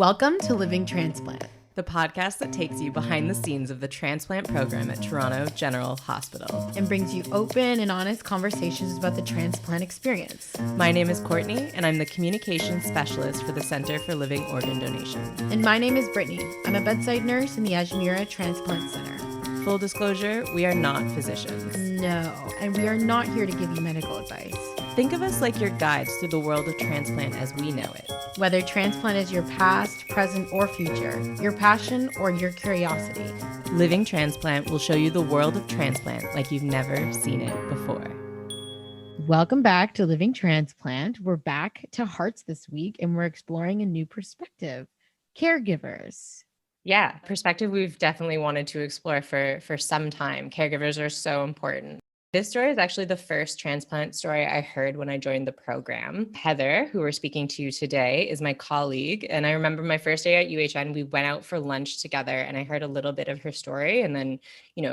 Welcome to Living Transplant, the podcast that takes you behind the scenes of the transplant program at Toronto General Hospital and brings you open and honest conversations about the transplant experience. My name is Courtney, and I'm the Communications Specialist for the Center for Living Organ Donation. And my name is Brittany. I'm a bedside nurse in the Ajmera Transplant Center. Full disclosure, we are not physicians. No, and we are not here to give you medical advice. Think of us like your guides through the world of transplant as we know it. Whether transplant is your past, present, or future, your passion, or your curiosity, Living Transplant will show you the world of transplant like you've never seen it before. Welcome back to Living Transplant. We're back to hearts this week, and we're exploring a new perspective, caregivers. Yeah, perspective we've definitely wanted to explore for some time. Caregivers are so important. This story is actually the first transplant story I heard when I joined the program. Heather, who we're speaking to today, is my colleague. And I remember my first day at UHN, we went out for lunch together and I heard a little bit of her story. And then,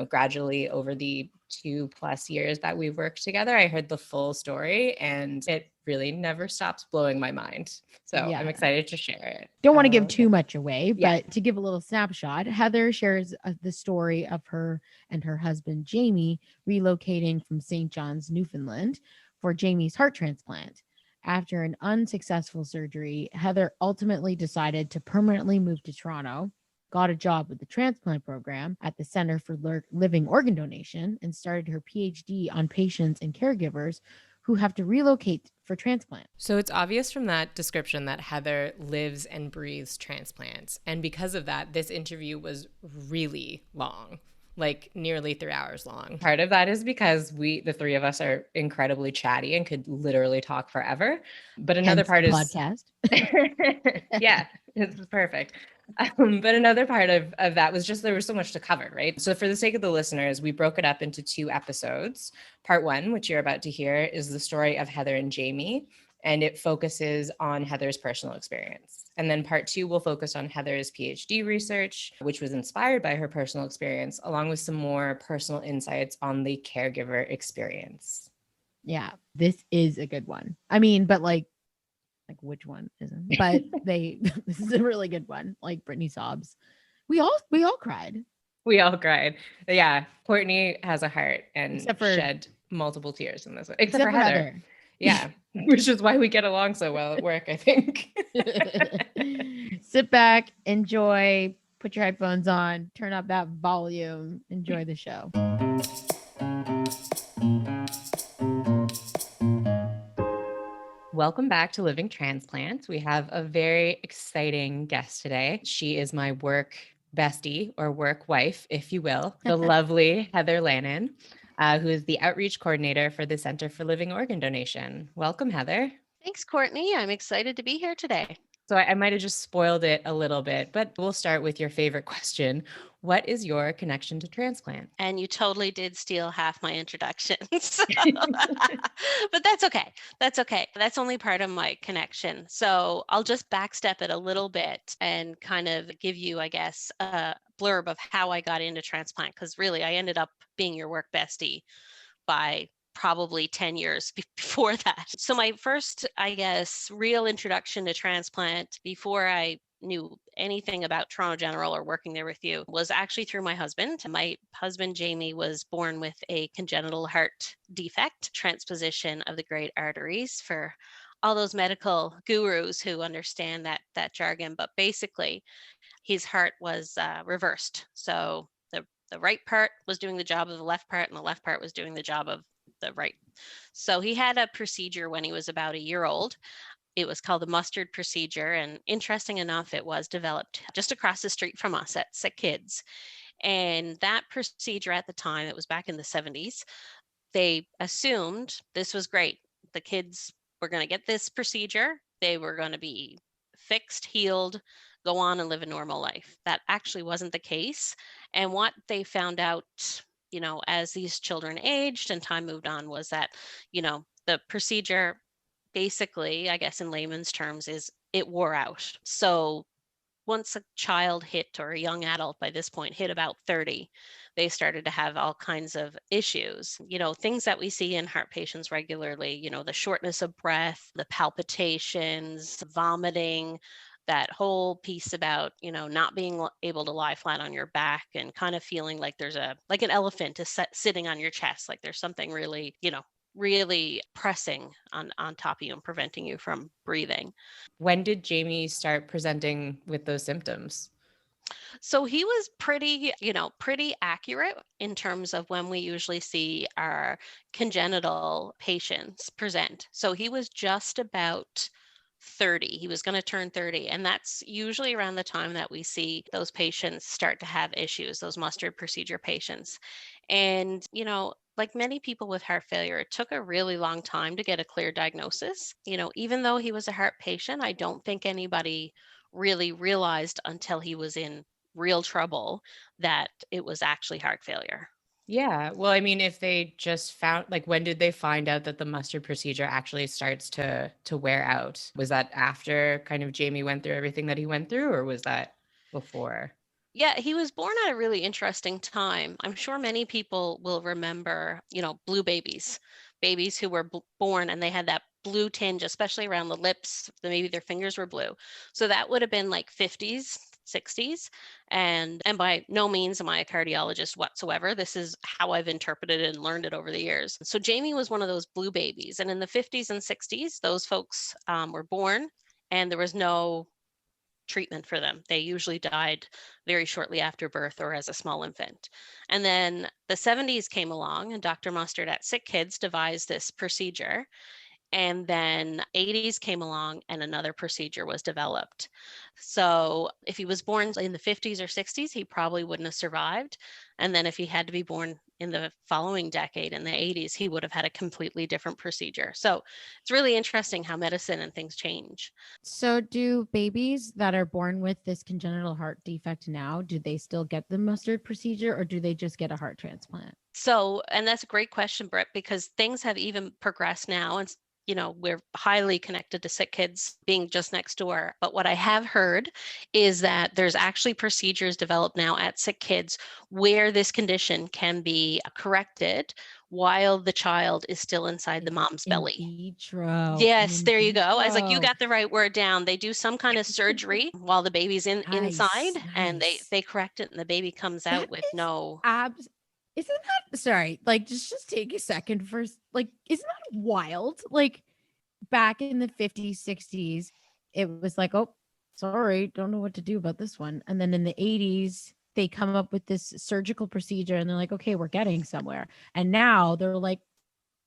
gradually over the 2+ years that we've worked together, I heard the full story and it really never stops blowing my mind. So yeah. I'm excited to share it. Don't want to give too much away, but to give a little snapshot, Heather shares the story of her and her husband, Jamie, relocating from St. John's, Newfoundland for Jamie's heart transplant. After an unsuccessful surgery, Heather ultimately decided to permanently move to Toronto, got a job with the transplant program at the Center for Living Organ Donation, and started her PhD on patients and caregivers who have to relocate for transplant. So it's obvious from that description that Heather lives and breathes transplants. And because of that, this interview was really long, like nearly 3 hours long. Part of that is because the three of us are incredibly chatty and could literally talk forever. But another part is podcast. Yeah, it's perfect. But another part of that was just there was so much to cover, right? So for the sake of the listeners, we broke it up into 2 episodes. Part 1, which you're about to hear, is the story of Heather and Jamie, and it focuses on Heather's personal experience. And then part 2 will focus on Heather's PhD research, which was inspired by her personal experience, along with some more personal insights on the caregiver experience. Yeah, this is a good one. I mean, but like which one isn't? But this is a really good one. Like Brittany sobs. We all cried. We all cried. Yeah, Courtney has a heart and shed multiple tears in this one. Except for Heather. Yeah, which is why we get along so well at work, I think. Sit back, enjoy, put your headphones on, turn up that volume, enjoy the show. Welcome back to Living Transplant. We have a very exciting guest today. She is my work bestie or work wife, if you will, the lovely Heather Lannon, who is the outreach coordinator for the Center for Living Organ Donation. Welcome, Heather. Thanks, Courtney. I'm excited to be here today. So I might have just spoiled it a little bit, but we'll start with your favorite question. What is your connection to transplant? And you totally did steal half my introduction. But that's okay. That's okay. That's only part of my connection. So I'll just backstep it a little bit and kind of give you, I guess, a blurb of how I got into transplant, because really I ended up being your work bestie by probably 10 years before that. So my first, I guess, real introduction to transplant before I knew anything about Toronto General or working there with you was actually through my husband. My husband, Jamie, was born with a congenital heart defect, transposition of the great arteries for all those medical gurus who understand that jargon. But basically, his heart was reversed. So the right part was doing the job of the left part, and the left part was doing the job of the right. So he had a procedure when he was about a year old. It was called the Mustard procedure. And interesting enough, it was developed just across the street from us at Sick Kids. And that procedure at the time, it was back in the 70s, they assumed this was great. The kids were going to get this procedure. They were going to be fixed, healed, go on and live a normal life. That actually wasn't the case. And what they found out, as these children aged and time moved on, was that, the procedure basically, I guess in layman's terms, is it wore out. So once a child hit, or a young adult by this point hit about 30, they started to have all kinds of issues, things that we see in heart patients regularly, the shortness of breath, the palpitations, vomiting, that whole piece about, not being able to lie flat on your back and kind of feeling like there's like an elephant is sitting on your chest, like there's something really, really pressing on top of you and preventing you from breathing. When did Jamie start presenting with those symptoms? So he was pretty accurate in terms of when we usually see our congenital patients present. So he was just about 30. He was going to turn 30. And that's usually around the time that we see those patients start to have issues, those mustard procedure patients. And, like many people with heart failure, it took a really long time to get a clear diagnosis. Even though he was a heart patient, I don't think anybody really realized until he was in real trouble that it was actually heart failure. Yeah. Well, I mean, if they just found, like, when did they find out that the mustard procedure actually starts to wear out? Was that after kind of Jamie went through everything that he went through, or was that before? Yeah, he was born at a really interesting time. I'm sure many people will remember, blue babies who were born and they had that blue tinge, especially around the lips, maybe their fingers were blue. So that would have been like 50s, 60s. And by no means am I a cardiologist whatsoever. This is how I've interpreted it and learned it over the years. So Jamie was one of those blue babies. And in the 50s and 60s, those folks were born and there was no treatment for them. They usually died very shortly after birth or as a small infant. And then the 70s came along and Dr. Mustard at Sick Kids devised this procedure. And then 80s came along and another procedure was developed. So if he was born in the 50s or 60s, he probably wouldn't have survived. And then if he had to be born in the following decade in the 80s, he would have had a completely different procedure. So it's really interesting how medicine and things change. So do babies that are born with this congenital heart defect now, do they still get the mustard procedure or do they just get a heart transplant? So, and that's a great question, Brett, because things have even progressed now. And we're highly connected to Sick Kids being just next door. But what I have heard is that there's actually procedures developed now at Sick Kids where this condition can be corrected while the child is still inside the mom's belly. Vitro. Yes, there you go. I was like, you got the right word down. They do some kind of surgery while the baby's inside, and they correct it, and the baby comes out with no. Isn't that sorry? Like, just take a second first. Like, isn't that wild? Like, back in the 50s, 60s, it was like, oh, sorry, don't know what to do about this one. And then in the 80s, they come up with this surgical procedure and they're like, okay, we're getting somewhere. And now they're like,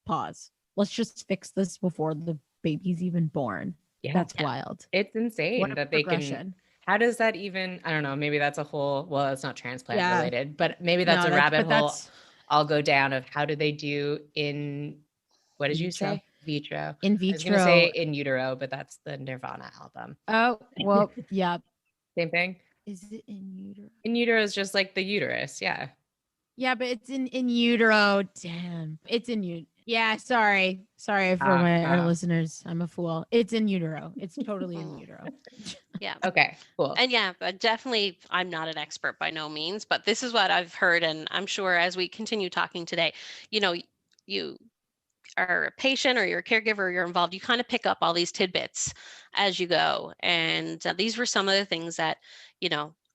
pause. Let's just fix this before the baby's even born. Yeah. That's wild. It's insane that they can. How does that even, I don't know, maybe that's a whole, well, it's not transplant related, but maybe that's a rabbit hole I'll go down of how do they do in, what did you say? Vitro. In vitro. I was going to say in utero, but that's the Nirvana album. Oh, well, yeah. Same thing? Is it in utero? In utero is just like the uterus, yeah. Yeah, but it's in utero. Damn. It's in utero. Yeah, sorry for our listeners. I'm a fool. It's in utero. It's totally in utero. Yeah. Okay, cool. And yeah, but definitely I'm not an expert by no means, but this is what I've heard. And I'm sure as we continue talking today, you are a patient or you're a caregiver, or you're involved, you kind of pick up all these tidbits as you go. And these were some of the things that,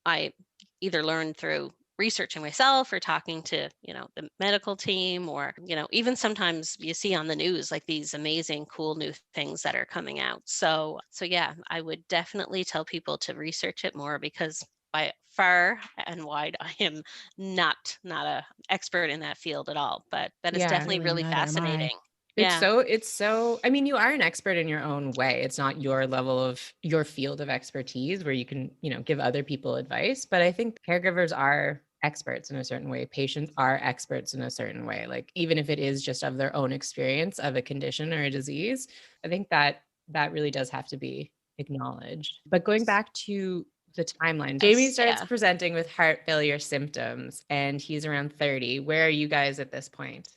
I either learned through researching myself or talking to the medical team, or even sometimes you see on the news like these amazing cool new things that are coming out. So yeah, I would definitely tell people to research it more, because by far and wide I am not a expert in that field at all, but it's definitely really fascinating. It's so, I mean, you are an expert in your own way. It's not your level of your field of expertise where you can, give other people advice. But I think caregivers are experts in a certain way. Patients are experts in a certain way. Like, even if it is just of their own experience of a condition or a disease, I think that really does have to be acknowledged. But going back to the timeline, Jamie starts presenting with heart failure symptoms and he's around 30. Where are you guys at this point?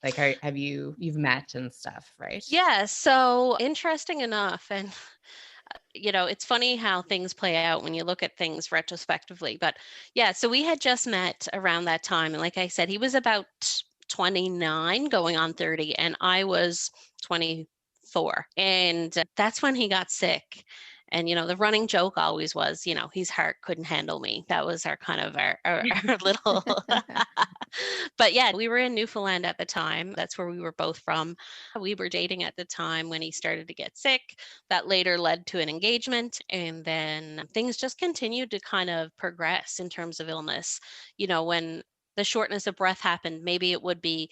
Like, have you've met and stuff, right? Yeah. So interesting enough. And, it's funny how things play out when you look at things retrospectively. But yeah, so we had just met around that time. And like I said, he was about 29 going on 30, and I was 24. And that's when he got sick. And, the running joke always was, his heart couldn't handle me. That was our kind of our little, but yeah, we were in Newfoundland at the time. That's where we were both from. We were dating at the time when he started to get sick. That later led to an engagement. And then things just continued to kind of progress in terms of illness. When the shortness of breath happened, maybe it would be,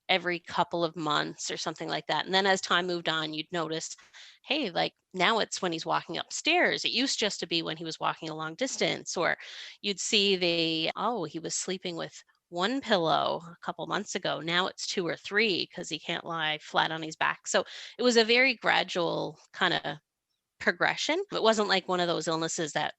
every couple of months or something like that. And then as time moved on, you'd notice, hey, like now it's when he's walking upstairs. It used just to be when he was walking a long distance, or you'd see he was sleeping with one pillow a couple months ago. Now it's 2 or 3 because he can't lie flat on his back. So it was a very gradual kind of progression. It wasn't like one of those illnesses that,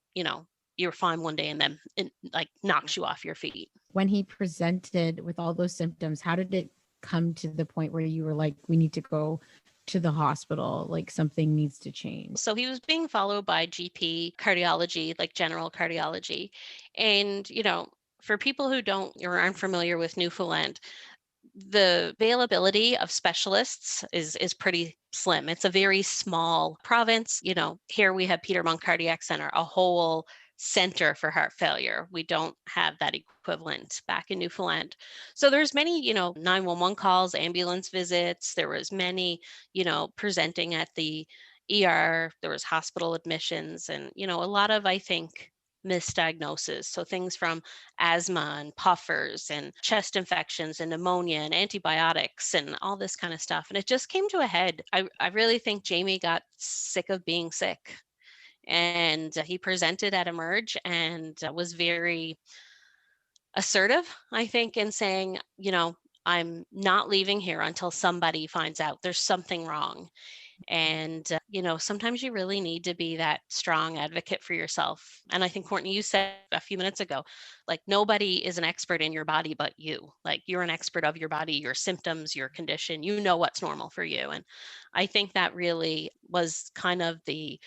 you're fine one day and then it like knocks you off your feet. When he presented with all those symptoms, how did it come to the point where you were like, we need to go to the hospital, like something needs to change? So he was being followed by GP cardiology, like general cardiology. And, for people who don't or aren't familiar with Newfoundland, the availability of specialists is pretty slim. It's a very small province. Here we have Peter Munck Cardiac Center, a whole center for heart failure. We don't have that equivalent back in Newfoundland. So there's many, 911 calls, ambulance visits. There was many, presenting at the ER. There was hospital admissions and, a lot of, I think, misdiagnosis. So things from asthma and puffers and chest infections and pneumonia and antibiotics and all this kind of stuff. And it just came to a head. I really think Jamie got sick of being sick. And he presented at Emerge and was very assertive, I think, in saying, I'm not leaving here until somebody finds out there's something wrong. And, sometimes you really need to be that strong advocate for yourself. And I think, Courtney, you said a few minutes ago, like nobody is an expert in your body but you. Like you're an expert of your body, your symptoms, your condition, what's normal for you. And I think that really was kind of the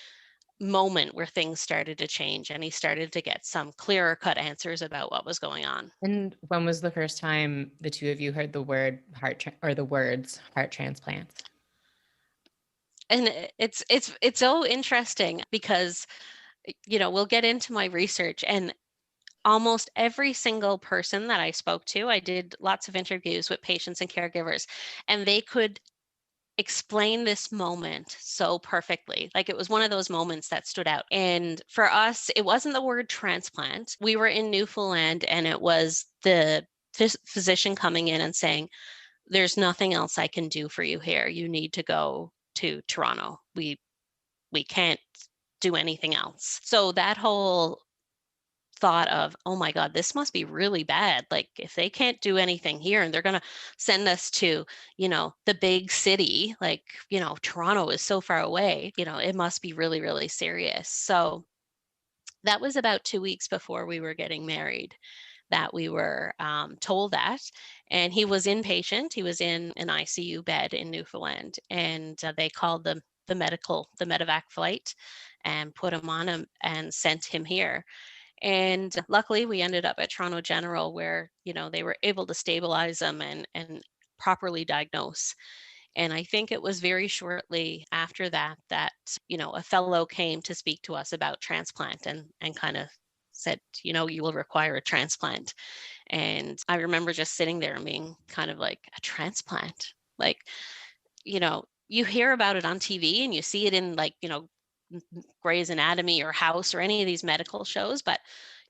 moment where things started to change and he started to get some clearer cut answers about what was going on. And when was the first time the two of you heard the word the words heart transplants? And it's so interesting because, we'll get into my research, and almost every single person that I spoke to, I did lots of interviews with patients and caregivers, and they could explain this moment so perfectly. Like it was one of those moments that stood out. And for us, it wasn't the word transplant. We were in Newfoundland and it was the physician coming in and saying, there's nothing else I can do for you here. You need to go to Toronto. We can't do anything else. So that whole thought of, oh my God, this must be really bad. Like if they can't do anything here and they're going to send us to, the big city, like, Toronto is so far away, it must be really, really serious. So that was about 2 weeks before we were getting married that we were told that. And he was inpatient. He was in an ICU bed in Newfoundland. And they called the medevac flight and put him on him and sent him here. And luckily we ended up at Toronto General where, they were able to stabilize him and properly diagnose. And I think it was very shortly after that, a fellow came to speak to us about transplant and kind of said, you will require a transplant. And I remember just sitting there and being kind of like, a transplant? Like, you hear about it on TV and you see it in like, Grey's Anatomy or House or any of these medical shows, but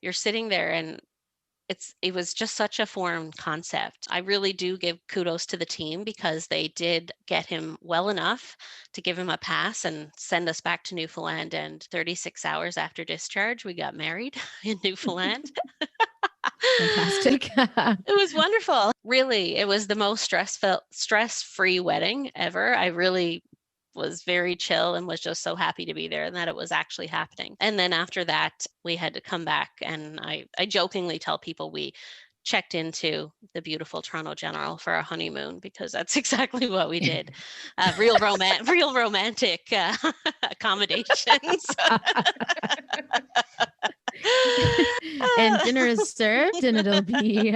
you're sitting there and it was just such a foreign concept. I really do give kudos to the team because they did get him well enough to give him a pass and send us back to Newfoundland. And 36 hours after discharge, we got married in Newfoundland. Fantastic. It was wonderful. Really, it was the most stress-free wedding ever. I really was very chill and was just so happy to be there and that it was actually happening. And then after that, we had to come back. And I jokingly tell people we checked into the beautiful Toronto General for our honeymoon because that's exactly what we did. Real romantic accommodations. and dinner is served, and it'll be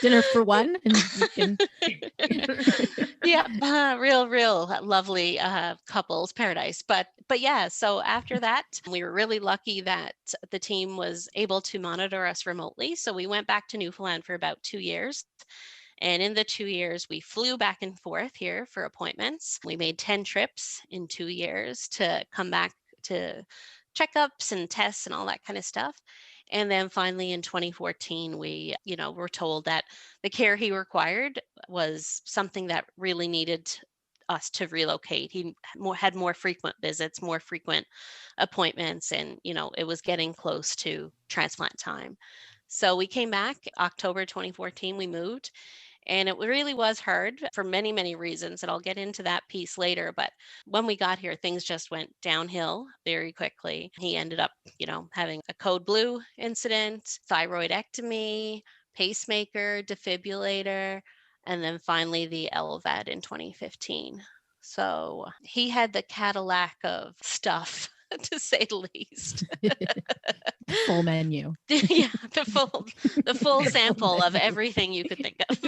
dinner for one, and you can. Yeah, real lovely couples paradise. But yeah, so after that, we were really lucky that the team was able to monitor us remotely. So we went back to Newfoundland for about 2 years. And in the 2 years, we flew back and forth here for appointments. We made 10 trips in 2 years to come back to checkups and tests and all that kind of stuff. And then finally in 2014, we, were told that the care he required was something that really needed us to relocate. He had more frequent visits, more frequent appointments, and, it was getting close to transplant time. So we came back October 2014, we moved. And it really was hard for many, many reasons. And I'll get into that piece later. But when we got here, things just went downhill very quickly. He ended up, having a code blue incident, thyroidectomy, pacemaker, defibrillator, and then finally the LVAD in 2015. So he had the Cadillac of stuff, to say the least. Full menu. Yeah, the full sample of everything you could think of.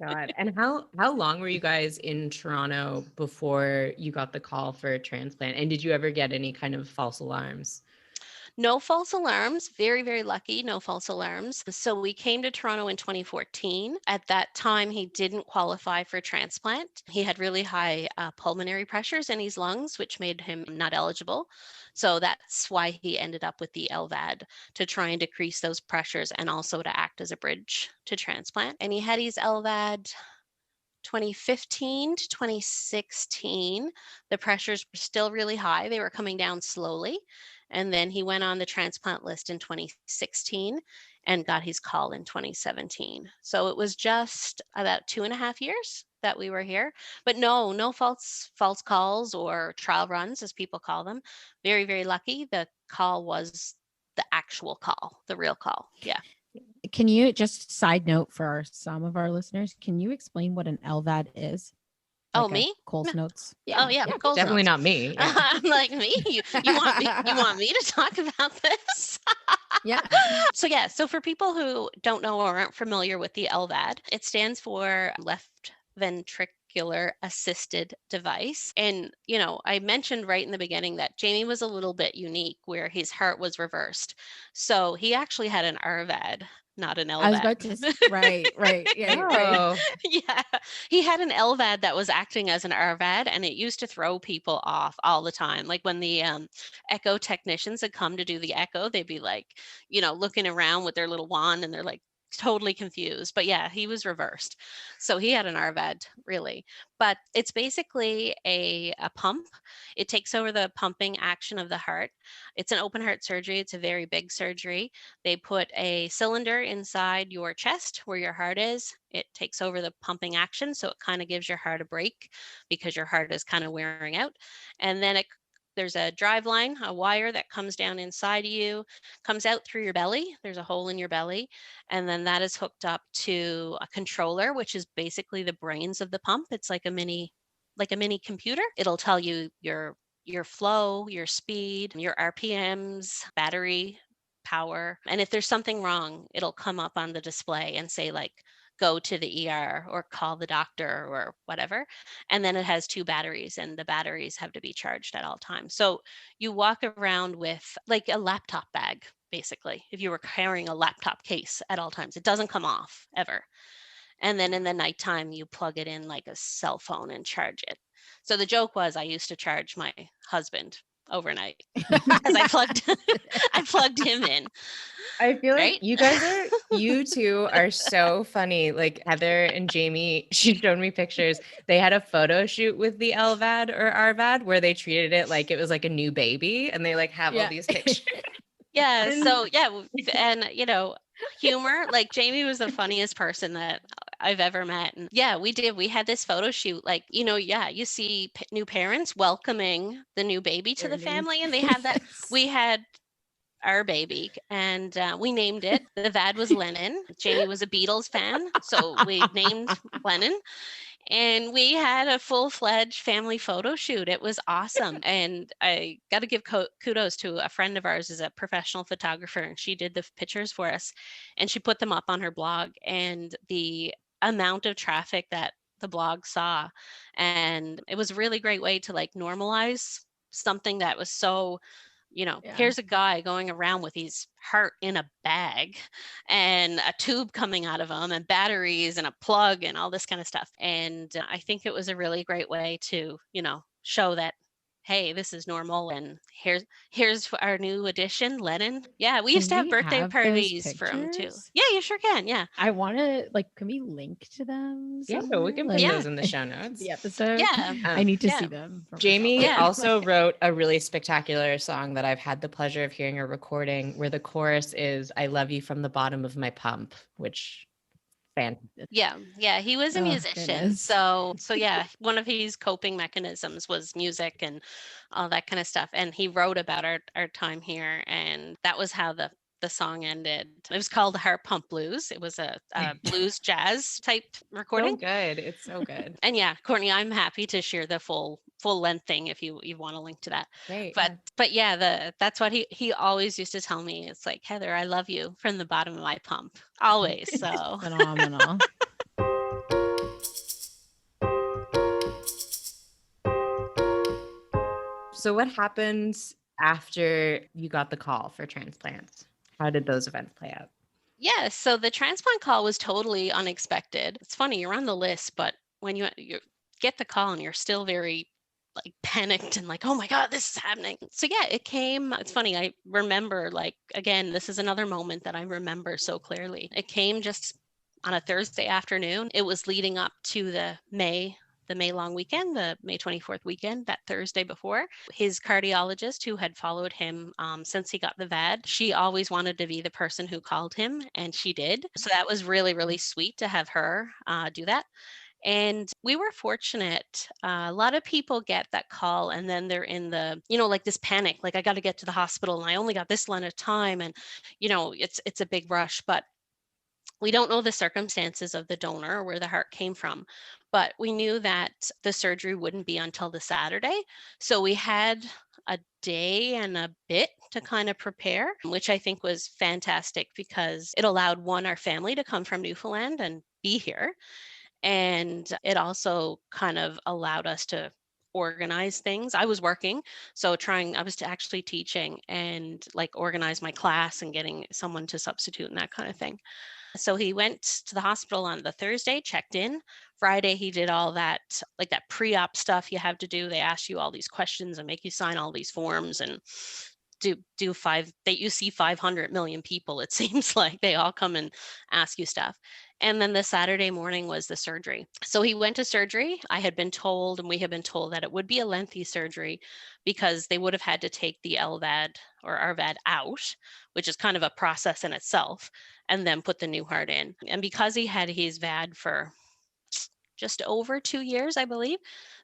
God. And how long were you guys in Toronto before you got the call for a transplant? And did you ever get any kind of false alarms? No false alarms. Very, very lucky. No false alarms. So we came to Toronto in 2014. At that time, he didn't qualify for transplant. He had really high pulmonary pressures in his lungs, which made him not eligible. So that's why he ended up with the LVAD, to try and decrease those pressures and also to act as a bridge to transplant. And he had his LVAD 2015 to 2016. The pressures were still really high. They were coming down slowly. And then he went on the transplant list in 2016 and got his call in 2017. So it was just about 2.5 years that we were here, but no false calls or trial runs, as people call them. Very, very lucky. The call was the actual call, the real call. Yeah. Can you, just side note for some of our listeners, can you explain what an LVAD is? Like me? Cole's Notes. Yeah. Oh yeah, Cole's definitely Notes. Not me. Yeah. I'm like, me? You want me to talk about this? Yeah. So for people who don't know or aren't familiar with the LVAD, it stands for left ventricular assisted device. And, I mentioned right in the beginning that Jamie was a little bit unique, where his heart was reversed. So he actually had an RVAD, not an LVAD. I was about to say, right. Yeah, right. Yeah. He had an LVAD that was acting as an RVAD, and it used to throw people off all the time. Like when the echo technicians had come to do the echo, they'd be like, looking around with their little wand, and they're like totally confused. But yeah, he was reversed. So he had an RVAD, really. But it's basically a pump. It takes over the pumping action of the heart. It's an open heart surgery. It's a very big surgery. They put a cylinder inside your chest where your heart is. It takes over the pumping action. So it kind of gives your heart a break because your heart is kind of wearing out. And then there's a drive line, a wire that comes down inside of you, comes out through your belly. There's a hole in your belly. And then that is hooked up to a controller, which is basically the brains of the pump. It's like a mini computer. It'll tell you your flow, your speed, your RPMs, battery power. And if there's something wrong, it'll come up on the display and say, like, go to the ER or call the doctor or whatever. And then it has 2 batteries, and the batteries have to be charged at all times. So you walk around with like a laptop bag, basically, if you were carrying a laptop case at all times. It doesn't come off ever. And then in the nighttime, you plug it in like a cell phone and charge it. So the joke was, I used to charge my husband overnight because I plugged him in. I feel like right? you two are so funny. Like Heather and Jamie, she showed me pictures. They had a photo shoot with the LVAD or RVAD where they treated it like it was like a new baby, and they like have all these pictures. Yeah. So yeah. And humor, like Jamie was the funniest person that I've ever met. And yeah, we had this photo shoot, like, you see new parents welcoming the new baby to the family, and they had that. We had our baby, and we named it. The VAD was Lennon. Jamie was a Beatles fan, so we named Lennon. And we had a full-fledged family photo shoot. It was awesome. And I got to give kudos to a friend of ours, is a professional photographer, and she did the pictures for us and she put them up on her blog. And the amount of traffic that the blog saw, and it was a really great way to like normalize something that was so, Yeah. here's a guy going around with his heart in a bag and a tube coming out of him and batteries and a plug and all this kind of stuff. And I think it was a really great way to, show that, hey, this is normal. And here's our new addition, Lennon. Yeah, we used Can to have we birthday have those parties for him too. pictures? Yeah, you sure can. Yeah. I want to, like, can we link to them Yeah, we somewhere? can put Like, those in the show notes. the episode. Yeah. I need to Yeah. see them. For Jamie myself. Yeah. also wrote a really spectacular song that I've had the pleasure of hearing a recording, where the chorus is "I love you from the bottom of my pump," which Yeah, he was a Oh, musician. goodness. So yeah, one of his coping mechanisms was music and all that kind of stuff. And he wrote about our time here, and that was how the song ended. It was called Heart Pump Blues. It was a blues jazz type recording. so good. It's so good. And yeah, Courtney, I'm happy to share the full length thing if you want to link to that. Great. But yeah, that's what he always used to tell me. It's like, Heather, I love you from the bottom of my pump, always. So Phenomenal. So what happened after you got the call for transplants? How did those events play out? yeah, so the transplant call was totally unexpected. It's funny, you're on the list, but when you get the call and you're still very like panicked and like, oh my God, this is happening. So yeah, it came. It's funny. I remember, like, again, this is another moment that I remember so clearly. It came just on a Thursday afternoon. It was leading up to the May long weekend, the May 24th weekend, that Thursday before. His cardiologist, who had followed him since he got the VAD, she always wanted to be the person who called him, and she did. So that was really, really sweet to have her do that. And we were fortunate. A lot of people get that call and then they're in the, like this panic, like I got to get to the hospital and I only got this length of time. And, it's a big rush, but we don't know the circumstances of the donor or where the heart came from, but we knew that the surgery wouldn't be until the Saturday. So we had a day and a bit to kind of prepare, which I think was fantastic because it allowed our family to come from Newfoundland and be here. And it also kind of allowed us to organize things. I was working, so I was actually teaching and like organize my class and getting someone to substitute and that kind of thing. So he went to the hospital on the Thursday, checked in. Friday, he did all that, like that pre-op stuff you have to do. They ask you all these questions and make you sign all these forms and you see 500 million people. It seems like they all come and ask you stuff. And then the Saturday morning was the surgery. So he went to surgery. I had been told, and we had been told, that it would be a lengthy surgery because they would have had to take the LVAD or RVAD out, which is kind of a process in itself, and then put the new heart in. And because he had his VAD for just over 2 years, I believe,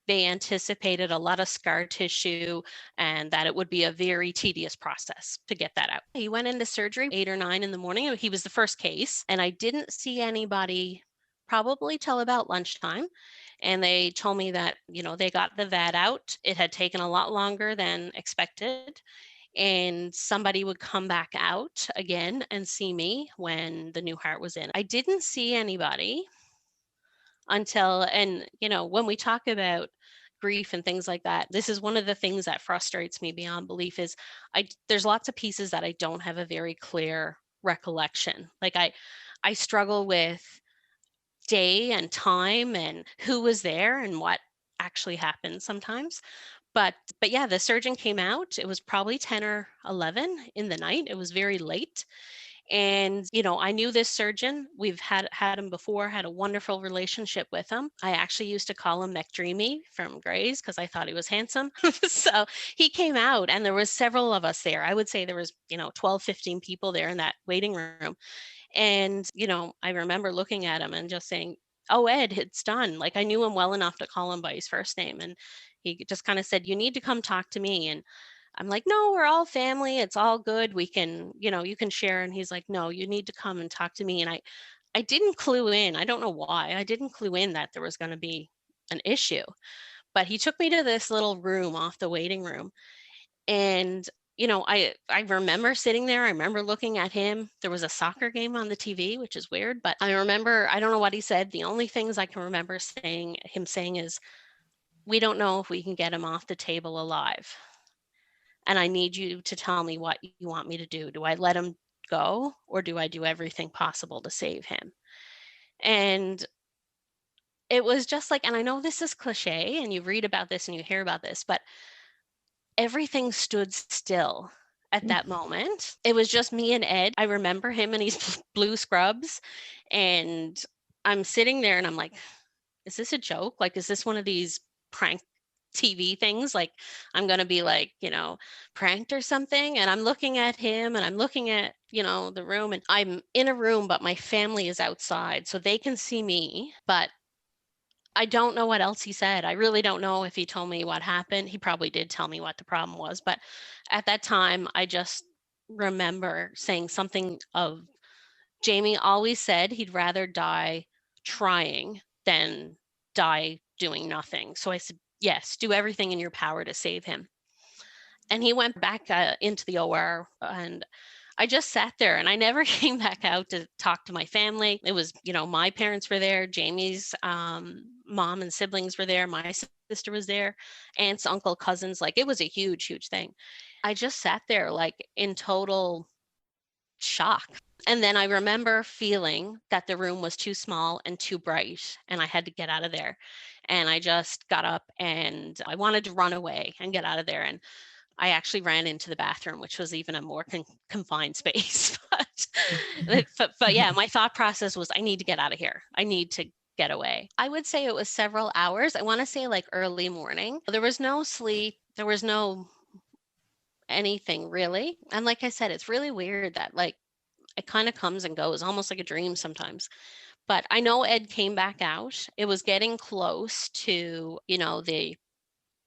they anticipated a lot of scar tissue and that it would be a very tedious process to get that out. He went into surgery 8 or 9 in the morning. He was the first case, and I didn't see anybody probably till about lunchtime. And they told me that, they got the VAD out. It had taken a lot longer than expected. And somebody would come back out again and see me when the new heart was in. I didn't see anybody until, and when we talk about grief and things like that, this is one of the things that frustrates me beyond belief is there's lots of pieces that I don't have a very clear recollection. Like I struggle with day and time and who was there and what actually happened sometimes. But yeah, the surgeon came out. It was probably 10 or 11 in the night. It was very late. And, I knew this surgeon. We've had him before, had a wonderful relationship with him. I actually used to call him McDreamy from Grey's because I thought he was handsome. So he came out and there was several of us there. I would say there was, 12, 15 people there in that waiting room. And, I remember looking at him and just saying, "Oh, Ed, it's done." Like I knew him well enough to call him by his first name. And he just kind of said, "You need to come talk to me." And I'm like, "No, we're all family. It's all good. We can, you can share." And he's like, "No, you need to come and talk to me." And I I didn't clue in. I don't know why. I didn't clue in that there was going to be an issue. But he took me to this little room off the waiting room. And, I remember sitting there. I remember looking at him. There was a soccer game on the TV, which is weird. But I remember, I don't know what he said. The only things I can remember him saying is, we don't know if we can get him off the table alive. And I need you to tell me what you want me to do. Do I let him go, or do I do everything possible to save him? And it was just like, and I know this is cliche and you read about this and you hear about this, but everything stood still at that moment. It was just me and Ed. I remember him in his blue scrubs, and I'm sitting there and I'm like, is this a joke? Like, is this one of these prank TV things? Like, I'm going to be like, pranked or something. And I'm looking at him and I'm looking at, the room, and I'm in a room, but my family is outside so they can see me. But I don't know what else he said. I really don't know if he told me what happened. He probably did tell me what the problem was. But at that time, I just remember saying something of, Jamie always said he'd rather die trying than die doing nothing. So I said, yes, do everything in your power to save him. And he went back into the OR, and I just sat there and I never came back out to talk to my family. It was, my parents were there, Jamie's mom and siblings were there, my sister was there, aunts, uncle, cousins. Like, it was a huge, huge thing. I just sat there like in total shock. And then I remember feeling that the room was too small and too bright, and I had to get out of there. And I just got up and I wanted to run away and get out of there. And I actually ran into the bathroom, which was even a more confined space. but yeah, my thought process was, I need to get out of here. I need to get away. I would say it was several hours. I want to say like early morning. There was no sleep. There was no anything really. And like I said, it's really weird that like it kind of comes and goes, almost like a dream sometimes. But I know Ed came back out. It was getting close to, the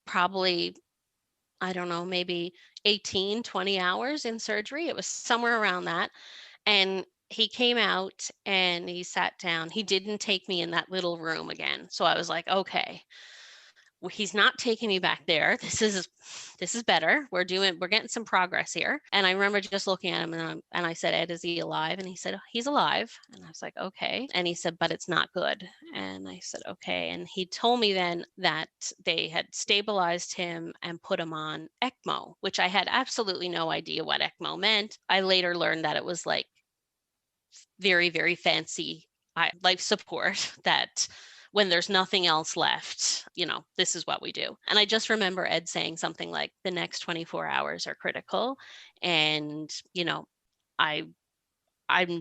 probably, I don't know, maybe 18, 20 hours in surgery. It was somewhere around that. And he came out and he sat down. He didn't take me in that little room again. So I was like, okay, well, he's not taking me back there. This is better. We're getting some progress here. And I remember just looking at him, and I said, Ed, is he alive? And he said, he's alive. And I was like, okay. And he said, but it's not good. And I said, okay. And he told me then that they had stabilized him and put him on ECMO, which I had absolutely no idea what ECMO meant. I later learned that it was like very, very fancy life support that when there's nothing else left, this is what we do. And I just remember Ed saying something like, the next 24 hours are critical. And, I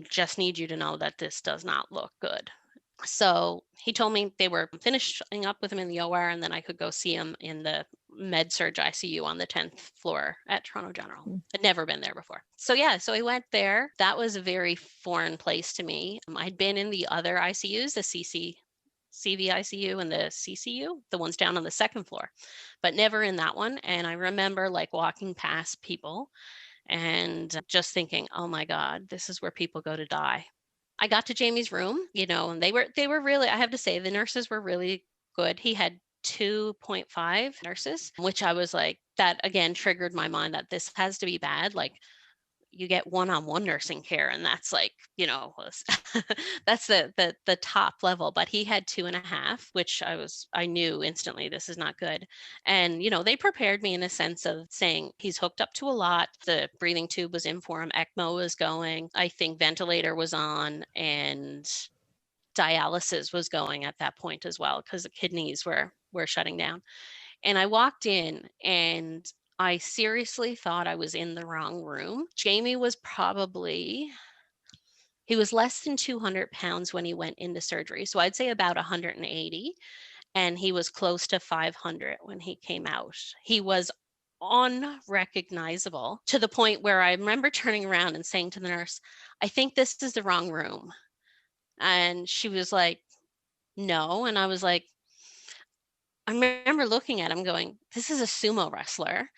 just need you to know that this does not look good. So he told me they were finishing up with him in the OR, and then I could go see him in the med surg ICU on the 10th floor at Toronto General. I'd never been there before. So yeah, so I went there. That was a very foreign place to me. I'd been in the other ICUs, the CV ICU and the CCU, the ones down on the second floor, but never in that one. And I remember like walking past people and just thinking, oh my God, this is where people go to die. I got to Jamie's room, and they were really, I have to say, the nurses were really good. He had 2.5 nurses, which I was like, that again triggered my mind that this has to be bad. Like, you get one-on-one nursing care, and that's like, that's the top level. But he had 2.5, which I knew instantly this is not good. And they prepared me in a sense of saying he's hooked up to a lot. The breathing tube was in for him, ECMO was going, I think ventilator was on, and dialysis was going at that point as well, because the kidneys were shutting down. And I walked in and I seriously thought I was in the wrong room. Jamie was he was less than 200 pounds when he went into surgery. So I'd say about 180. And he was close to 500 when he came out. He was unrecognizable, to the point where I remember turning around and saying to the nurse, I think this is the wrong room. And she was like, no. And I was like, I remember looking at him going, this is a sumo wrestler.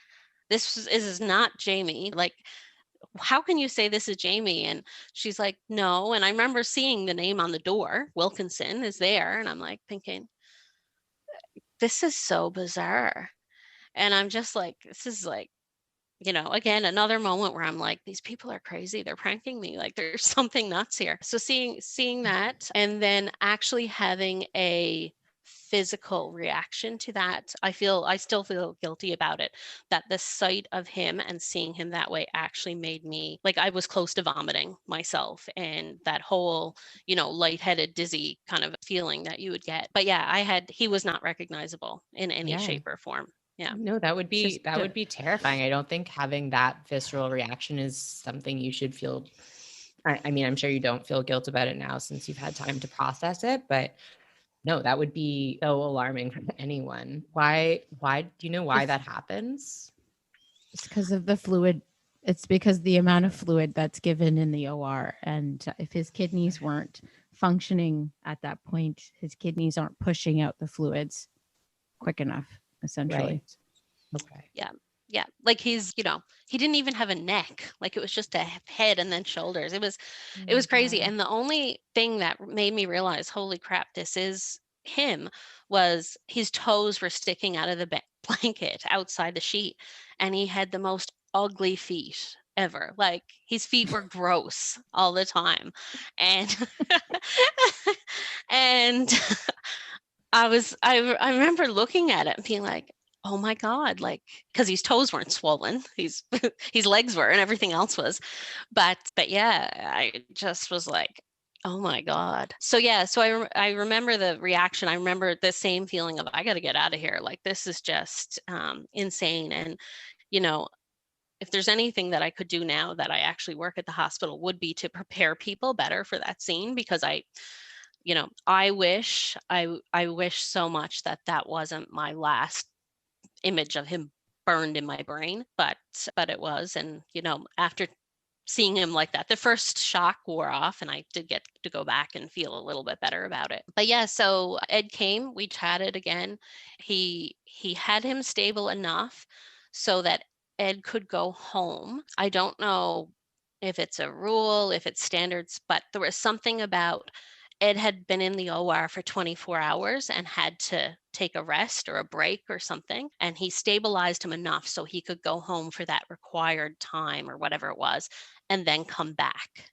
This is not Jamie. Like, how can you say this is Jamie? And she's like, no. And I remember seeing the name on the door, Wilkinson is there. And I'm like thinking, this is so bizarre. And I'm just like, this is like, again, another moment where I'm like, these people are crazy. They're pranking me. Like there's something nuts here. So seeing that, and then actually having a physical reaction to that, I still feel guilty about it, that the sight of him and seeing him that way actually made me, like, I was close to vomiting myself, and that whole, lightheaded, dizzy kind of feeling that you would get. But yeah, he was not recognizable in any shape or form. Yeah. No, that would be Just would be terrifying. I don't think having that visceral reaction is something you should feel. I mean, I'm sure you don't feel guilt about it now since you've had time to process it, but no, that would be so alarming for anyone. Why do you know why that happens? It's because of the fluid. It's because the amount of fluid that's given in the OR. And if his kidneys weren't functioning at that point, his kidneys aren't pushing out the fluids quick enough, essentially. Right. Okay. Yeah. Like he didn't even have a neck. Like it was just a head and then shoulders. It was crazy. And the only thing that made me realize, holy crap, this is him, was his toes were sticking out of the blanket outside the sheet. And he had the most ugly feet ever. Like his feet were gross all the time. And, and I remember looking at it and being like, oh my God, like, because his toes weren't swollen, his legs were, and everything else was. But yeah, I just was like, oh my God. So yeah, so I remember the reaction. I remember the same feeling of, I got to get out of here. Like, this is just insane. And, if there's anything that I could do now that I actually work at the hospital, would be to prepare people better for that scene, because I wish so much that wasn't my last image of him burned in my brain, but it was. And after seeing him like that, the first shock wore off, and I did get to go back and feel a little bit better about it. But yeah, so Ed came, we chatted again. He had him stable enough so that Ed could go home. I don't know if it's a rule, if it's standards, but there was something about Ed had been in the OR for 24 hours and had to take a rest or a break or something. And he stabilized him enough so he could go home for that required time or whatever it was, and then come back.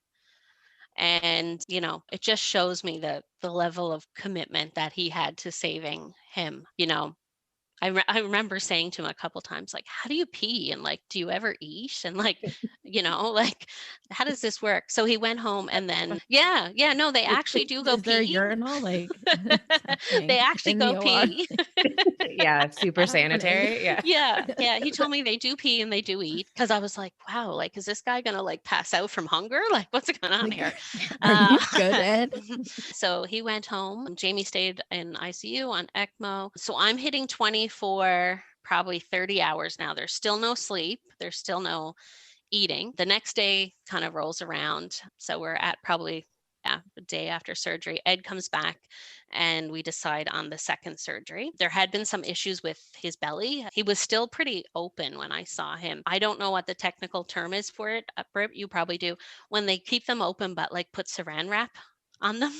And, it just shows me the level of commitment that he had to saving him. I remember saying to him a couple times, like, how do you pee? And like, do you ever eat? And like, like, how does this work? So he went home, and then, no, they actually do go Is there a pee. urinal? Like, they actually go pee. Yeah, super sanitary. Yeah. Yeah. He told me they do pee and they do eat, because I was like, wow, like, is this guy gonna like pass out from hunger? Like, what's going on here? Are you good, Ed? So he went home. Jamie stayed in ICU on ECMO. So I'm hitting 24, probably 30 hours now. There's still no sleep. There's still no eating. The next day kind of rolls around. So we're at probably the day after surgery. Ed comes back and we decide on the second surgery. There had been some issues with his belly. He was still pretty open when I saw him. I don't know what the technical term is for it. Britt, you probably do. When they keep them open but like put saran wrap on them.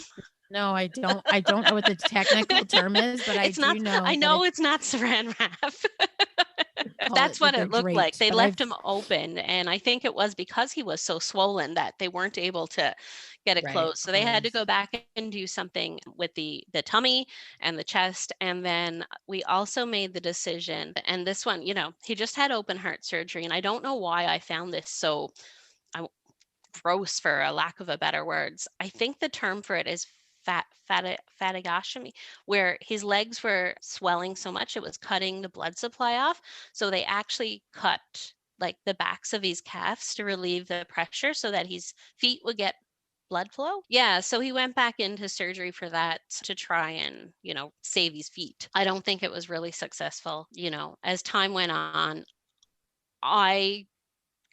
No, I don't. I don't know what the technical term is, but I know it's not saran wrap. That's what it looked like. They left him open, and I think it was because he was so swollen that they weren't able to get it closed. So they had to go back and do something with the tummy and the chest. And then we also made the decision, and this one, he just had open heart surgery, and I don't know why I found this so gross, for a lack of a better words. I think the term for it is fategotomy, where his legs were swelling so much it was cutting the blood supply off. So they actually cut like the backs of his calves to relieve the pressure so that his feet would get blood flow. Yeah, so he went back into surgery for that to try and, save his feet. I don't think it was really successful. As time went on, I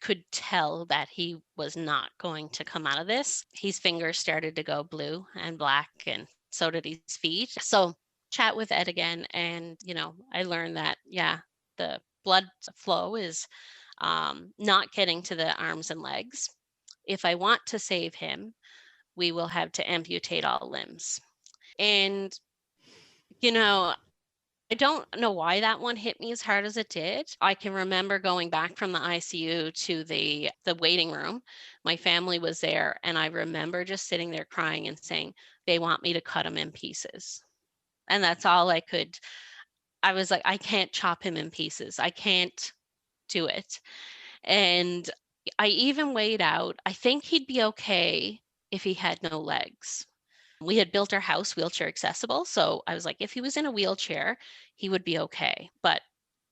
could tell that he was not going to come out of this. His fingers started to go blue and black, and so did his feet. So chat with Ed again, and I learned that the blood flow is not getting to the arms and legs. If I want to save him, we will have to amputate all limbs. And, you know, I don't know why that one hit me as hard as it did. I can remember going back from the ICU to the waiting room. My family was there, and I remember just sitting there crying and saying, they want me to cut him in pieces. And that's all I could. I was like, I can't chop him in pieces. I can't do it. And I even weighed out, I think he'd be okay if he had no legs. We had built our house wheelchair accessible. So I was like, if he was in a wheelchair, he would be okay. But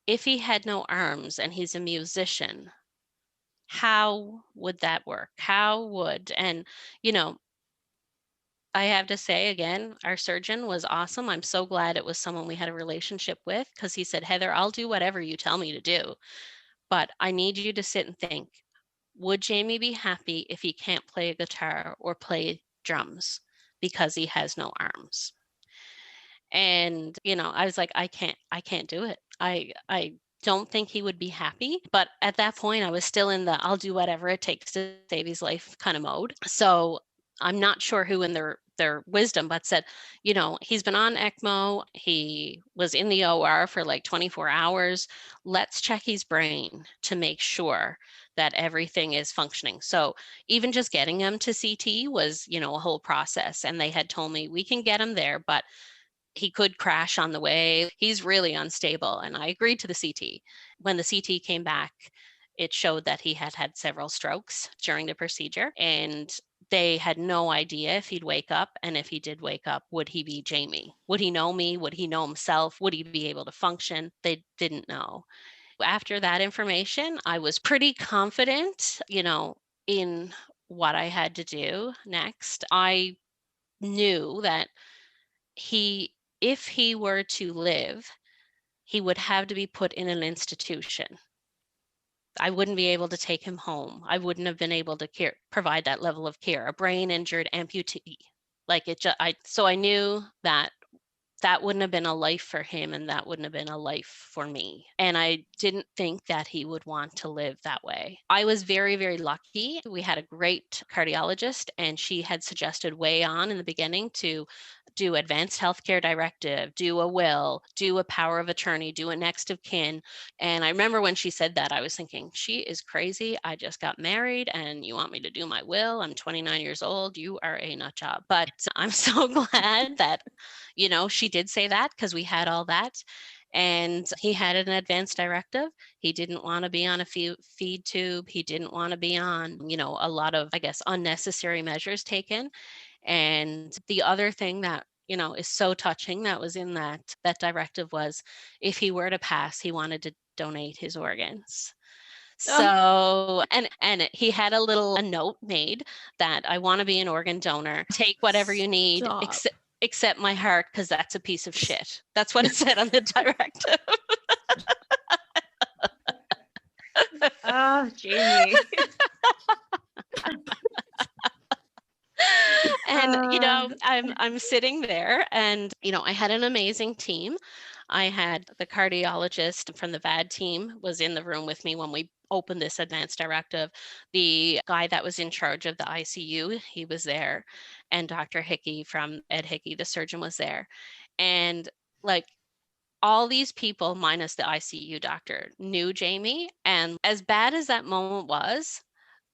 if he had no arms and he's a musician, how would that work? How would, and, you know, I have to say again, our surgeon was awesome. I'm so glad it was someone we had a relationship with, because he said, Heather, I'll do whatever you tell me to do, but I need you to sit and think, would Jamie be happy if he can't play a guitar or play drums because he has no arms? And, you know, I was like, I can't do it. I don't think he would be happy. But at that point, I was still in the I'll do whatever it takes to save his life kind of mode. So I'm not sure who in their wisdom, but said, you know, he's been on ECMO. He was in the OR for like 24 hours. Let's check his brain to make sure that everything is functioning. So even just getting him to CT was, you know, a whole process. And they had told me we can get him there, but he could crash on the way. He's really unstable. And I agreed to the CT. When the CT came back, it showed that he had had several strokes during the procedure, and they had no idea if he'd wake up. And if he did wake up, would he be Jamie? Would he know me? Would he know himself? Would he be able to function? They didn't know. After that information, I was pretty confident, you know, in what I had to do next. I knew that he if he were to live, he would have to be put in an institution. I wouldn't be able to take him home. I wouldn't have been able to provide that level of care. A brain injured amputee, like it just, so I knew that that wouldn't have been a life for him, and that wouldn't have been a life for me. And I didn't think that he would want to live that way. I was very, very lucky. We had a great cardiologist, and she had suggested way on in the beginning to do advanced healthcare directive, do a will, do a power of attorney, do a next of kin. And I remember when she said that, I was thinking, she is crazy. I just got married and you want me to do my will? I'm 29 years old. You are a nut job. But I'm so glad that, you know, she did say that, because we had all that. And he had an advanced directive. He didn't want to be on a feed tube. He didn't want to be on, you know, a lot of, I guess, unnecessary measures taken. And the other thing that, you know, is so touching that was in that directive was, if he were to pass, he wanted to donate his organs. So, and he had a note made that, I want to be an organ donor. Take whatever you need, Stop. except my heart, because that's a piece of shit. That's what it said on the directive. Oh, Jamie. And, you know, I'm sitting there, and, you know, I had an amazing team. I had the cardiologist from the VAD team was in the room with me when we opened this advanced directive. The guy that was in charge of the ICU, he was there, and Dr. Hickey from Ed Hickey, the surgeon, was there. And like, all these people minus the ICU doctor knew Jamie. And as bad as that moment was,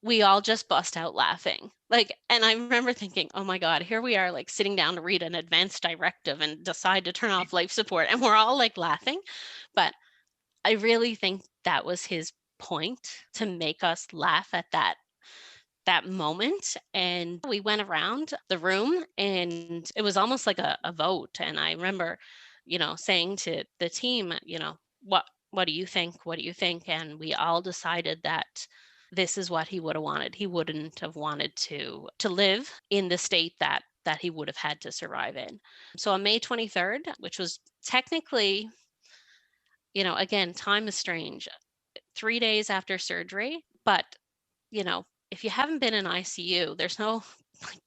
we all just bust out laughing. Like, and I remember thinking, oh my God, here we are, like sitting down to read an advanced directive and decide to turn off life support. And we're all like laughing. But I really think that was his point, to make us laugh at that moment. And we went around the room, and it was almost like a vote. And I remember, you know, saying to the team, you know, what do you think? What do you think? And we all decided that this is what he would have wanted. He wouldn't have wanted to live in the state that he would have had to survive in. So on May 23rd, which was technically, you know, again, time is strange, 3 days after surgery, but, you know, if you haven't been in ICU, there's no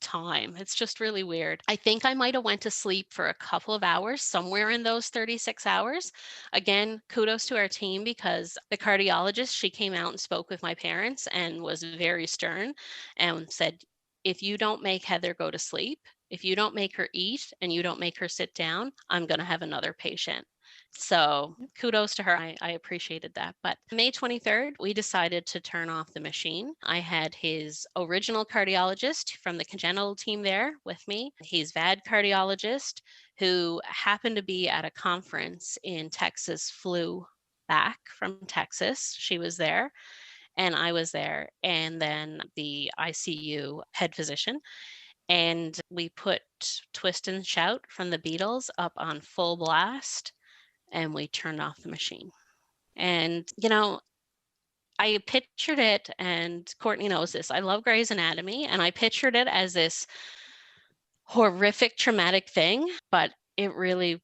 time. It's just really weird. I think I might have went to sleep for a couple of hours somewhere in those 36 hours. Again, kudos to our team, because the cardiologist, she came out and spoke with my parents and was very stern and said, if you don't make Heather go to sleep, if you don't make her eat and you don't make her sit down, I'm going to have another patient. So kudos to her. I appreciated that. But May 23rd, we decided to turn off the machine. I had his original cardiologist from the congenital team there with me, his VAD cardiologist, who happened to be at a conference in Texas, flew back from Texas. She was there and I was there. And then the ICU head physician. And we put Twist and Shout from the Beatles up on full blast, and we turned off the machine. And, I pictured it, and Courtney knows this. I love Grey's Anatomy, and I pictured it as this horrific, traumatic thing, but I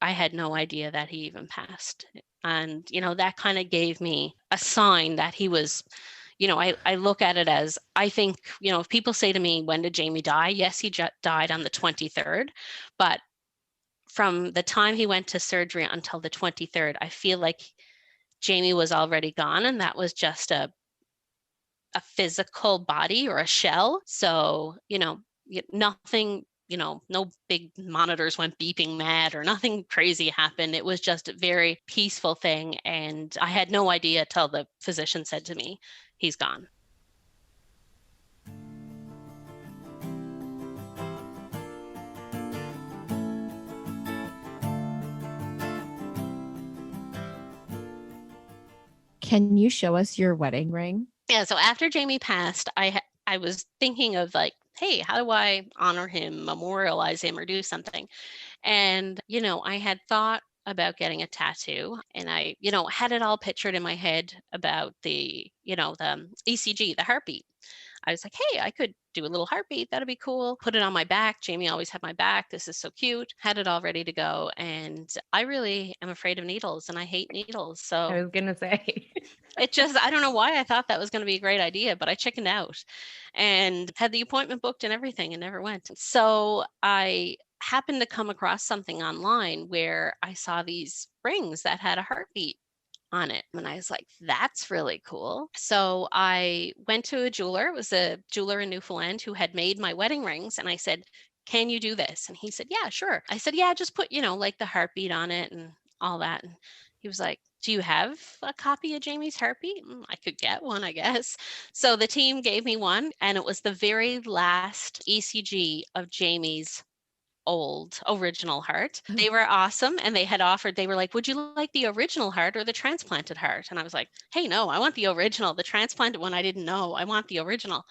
had no idea that he even passed. And, that kind of gave me a sign that he was, I look at it as, I think, if people say to me, when did Jamie die? Yes, he died on the 23rd, but from the time he went to surgery until the 23rd, I feel like Jamie was already gone, and that was just a physical body or a shell. So, nothing, no big monitors went beeping mad or nothing crazy happened. It was just a very peaceful thing. And I had no idea till the physician said to me, he's gone. Can you show us your wedding ring? Yeah. So after Jamie passed, I was thinking of like, hey, how do I honor him, memorialize him, or do something? And, I had thought about getting a tattoo, and I, had it all pictured in my head about the ECG, the heartbeat. I was like, hey, I could do a little heartbeat. That'd be cool. Put it on my back. Jamie always had my back. This is so cute. Had it all ready to go. And I really am afraid of needles, and I hate needles. I So was going to say. I don't know why I thought that was going to be a great idea, but I chickened out and had the appointment booked and everything and never went. So I happened to come across something online where I saw these rings that had a heartbeat on it. And I was like, that's really cool. So I went to a jeweler. It was a jeweler in Newfoundland who had made my wedding rings. And I said, can you do this? And he said, yeah, sure. I said, yeah, just put, like the heartbeat on it and all that. And he was like, do you have a copy of Jamie's heartbeat? I could get one, I guess. So the team gave me one, and it was the very last ECG of Jamie's old original heart. They were awesome, and they were like, would you like the original heart or the transplanted heart? And I was like, hey, no, I want the original. The transplanted one I didn't know. I want the original.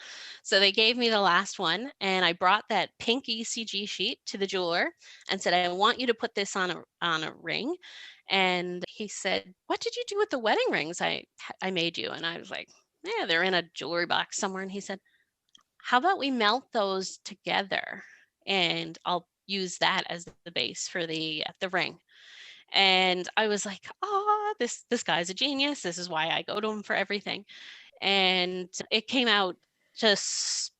So they gave me the last one, and I brought that pink ECG sheet to the jeweler and said, I want you to put this on a ring. And he said, what did you do with the wedding rings I made you? And I was like, yeah, they're in a jewelry box somewhere. And he said, how about we melt those together, and I'll use that as the base for the ring. And I was like, oh, this guy's a genius. This is why I go to him for everything. And it came out just,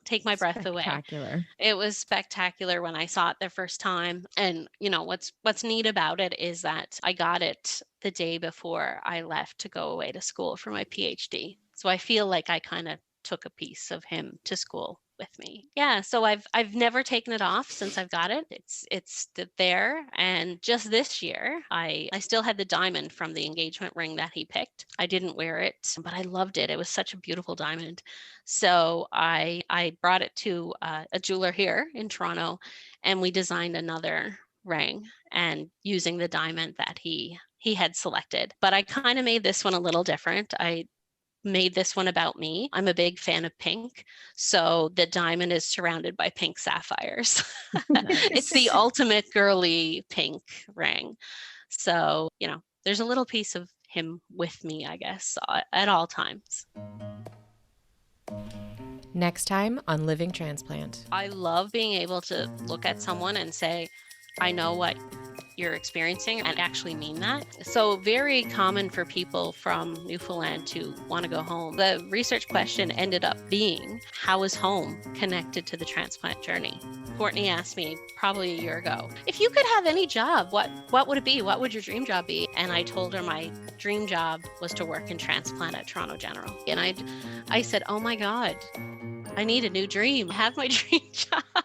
take my breath away. Spectacular. It was spectacular when I saw it the first time. And, what's neat about it is that I got it the day before I left to go away to school for my PhD. So I feel like I kind of took a piece of him to school with me. Yeah, so I've never taken it off since I've got it. It's there, and just this year I still had the diamond from the engagement ring that he picked. I didn't wear it, but I loved it. It was such a beautiful diamond. So I brought it to a jeweler here in Toronto, and we designed another ring and using the diamond that he had selected. But I kind of made this one a little different. I made this one about me. I'm a big fan of pink. So the diamond is surrounded by pink sapphires. Nice. It's the ultimate girly pink ring. So, there's a little piece of him with me, I guess, at all times. Next time on Living Transplant. I love being able to look at someone and say, I know what you're experiencing and actually mean that. So very common for people from Newfoundland to want to go home. The research question ended up being, how is home connected to the transplant journey? Courtney asked me probably a year ago, if you could have any job, what would it be? What would your dream job be? And I told her my dream job was to work in transplant at Toronto General. And I said, oh my God, I need a new dream. I have my dream job.